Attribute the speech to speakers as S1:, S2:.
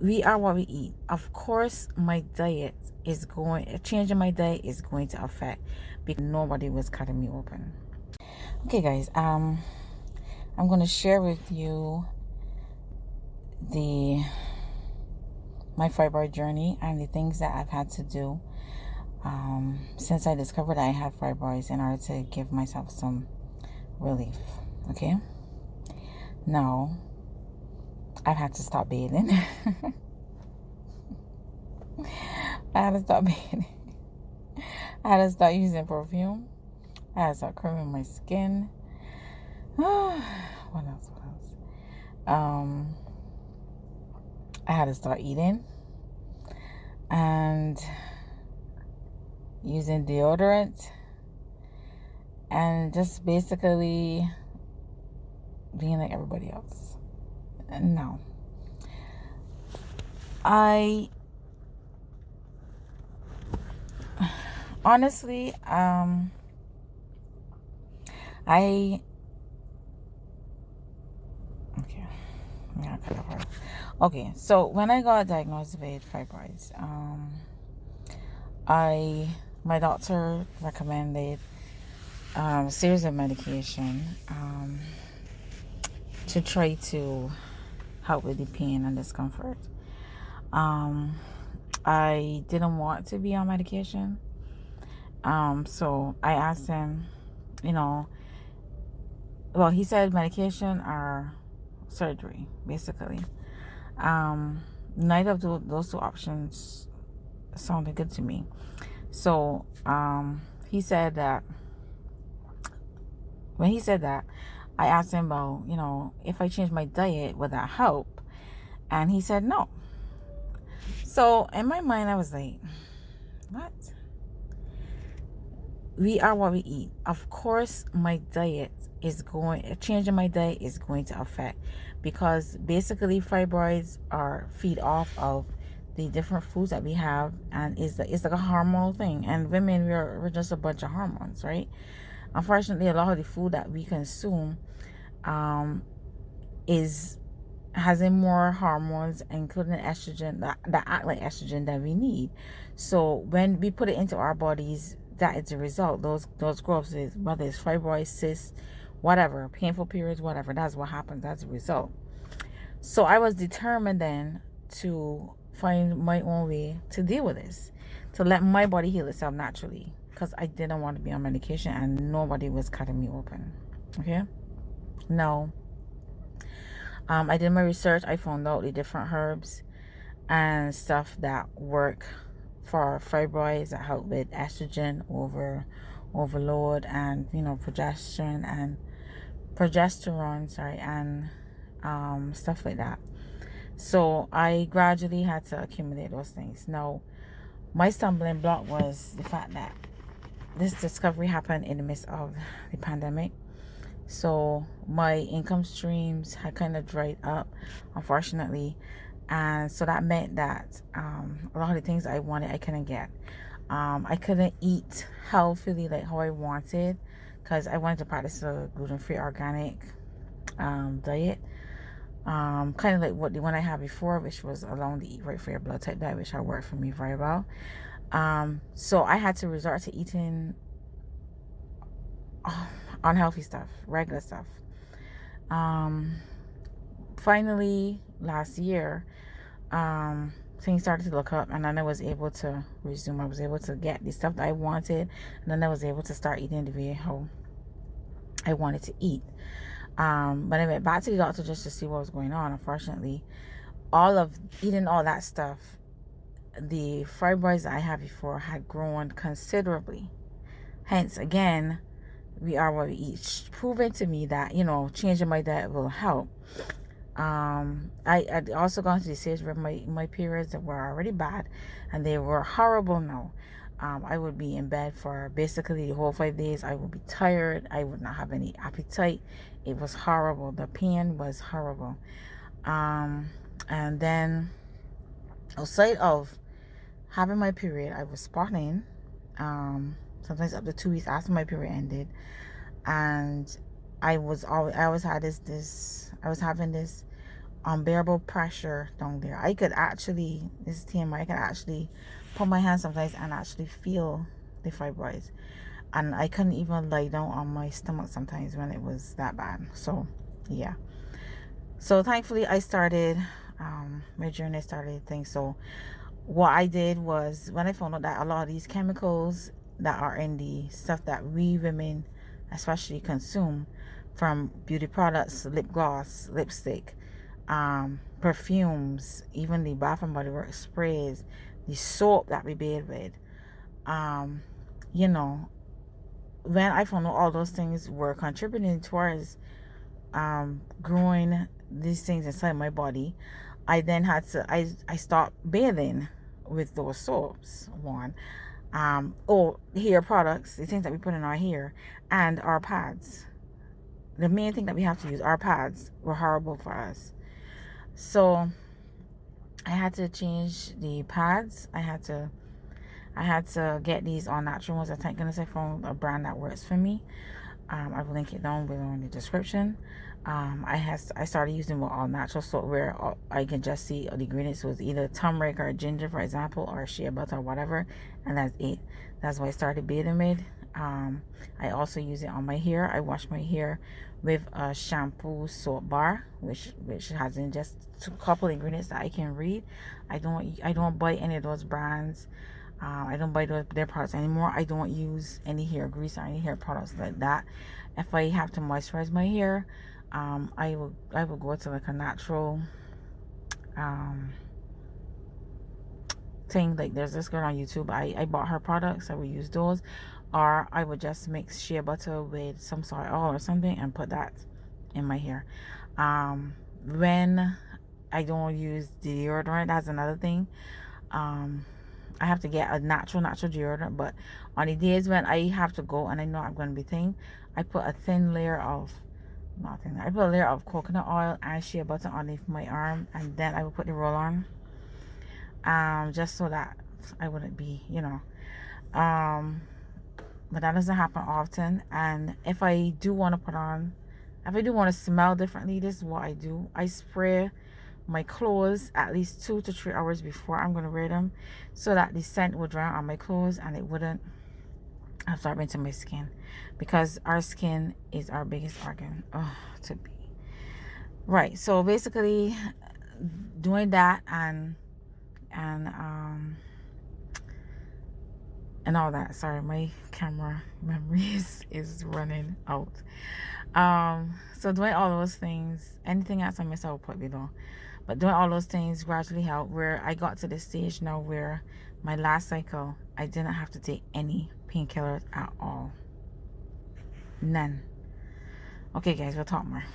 S1: we are what we eat. Of course, my diet is going, changing my diet is going to affect because nobody was cutting me open. Okay, guys, I'm going to share with you my fibroid journey and the things that I've had to do since I discovered I had fibroids in order to give myself some relief. Okay, now I've had to stop bathing. I had to stop bathing. I had to start using perfume. I had to start creaming my skin. What else? I had to start eating and using deodorant and just basically being like everybody else. No. I honestly, okay, so when I got diagnosed with fibroids, my doctor recommended a series of medication to try to help with the pain and discomfort. I didn't want to be on medication, so I asked him, well, he said medication or surgery, basically. Neither of those two options sounded good to me. So he said that, when he said that, I asked him about, if I changed my diet, would that help? And he said no. So in my mind, I was like, what? We are what we eat. Of course, my diet changing my diet is going to affect, because basically fibroids feed off of the different foods that we have, and it's like a hormonal thing. And women, we're just a bunch of hormones, right? Unfortunately, a lot of the food that we consume has more hormones, including estrogen, that act like estrogen, that we need. So when we put it into our bodies, that is the result. Those growths, whether it's fibroids, cysts, whatever, painful periods, whatever, that's what happens. That's the result. So I was determined then to find my own way to deal with this, to let my body heal itself naturally, because I didn't want to be on medication and nobody was cutting me open. Okay, no. I did my research. I found out the different herbs and stuff that work for fibroids, that help with estrogen overload, and progesterone, and stuff like that. So I gradually had to accumulate those things. Now, my stumbling block was the fact that this discovery happened in the midst of the pandemic. So my income streams had kind of dried up, unfortunately. And so that meant that a lot of the things I wanted, I couldn't get. I couldn't eat healthily like how I wanted, because I wanted to practice a gluten-free organic diet. Kind of like what the one I had before, which was along the Eat Right for Your Blood type diet, which had worked for me very well. So I had to resort to eating unhealthy stuff, regular stuff. Finally, last year, things started to look up, and then I was able to resume. I was able to get the stuff that I wanted, and then I was able to start eating the way how I wanted to eat. But I went back to the doctor just to see what was going on. Unfortunately, all of eating all that stuff, the fibroids I had before had grown considerably. Hence, again, we are what we eat, proving to me that, changing my diet will help. I also gone to the stage where my periods that were already bad, and they were horrible now. I would be in bed for basically the whole 5 days. I would be tired. I would not have any appetite. It was horrible. The pain was horrible. And then, outside of having my period, I was spotting, sometimes up to 2 weeks after my period ended, and I was having this unbearable pressure down there. I could actually, this is TMI, I can actually put my hand sometimes and actually feel the fibroids. And I couldn't even lie down on my stomach sometimes when it was that bad. So yeah. So thankfully I started my journey started things. So what I did was, when I found out that a lot of these chemicals that are in the stuff that we women especially consume, from beauty products, lip gloss, lipstick, perfumes, even the Bath and Body Works sprays, the soap that we bathe with, you know, when I found out all those things were contributing towards growing these things inside my body, I then had to, I stopped bathing with those soaps, one, or hair products, the things that we put in our hair, and our pads. The main thing that we have to use, our pads, were horrible for us. So I had to change the pads. I had to get these all natural ones. Thank goodness I found a brand that works for me. I will link it down below in the description. I started using all natural soap, where I can just see the ingredients was either turmeric or ginger, for example, or shea butter or whatever, and that's it. That's what I started bathing with. I also use it on my hair. I wash my hair with a shampoo soap bar, which has in just a couple ingredients that I can read. I don't buy any of those brands. I don't buy their products anymore. I don't use any hair grease or any hair products like that. If I have to moisturize my hair, I will go to like a natural thing. Like, there's this girl on YouTube. I bought her products. I would use those, or I would just mix shea butter with some soy oil or something and put that in my hair. When I don't use deodorant, that's another thing. I have to get a natural deodorant, but on the days when I have to go and I know I'm going to be thin, I put a thin layer of, I put a layer of coconut oil and shea butter underneath my arm, and then I will put the roll on, just so that I wouldn't be, but that doesn't happen often. And if I do want to smell differently, this is what I do. I spray my clothes at least 2 to 3 hours before I'm going to wear them, so that the scent would dry on my clothes and it wouldn't absorb into my skin, because our skin is our biggest organ to be. Right, so basically doing that and all that. Sorry, my camera memory is running out. So doing all those things, anything else I miss, I will put below. But doing all those things gradually helped, where I got to the stage now where my last cycle, I didn't have to take any painkillers at all. None. Okay guys, we'll talk more.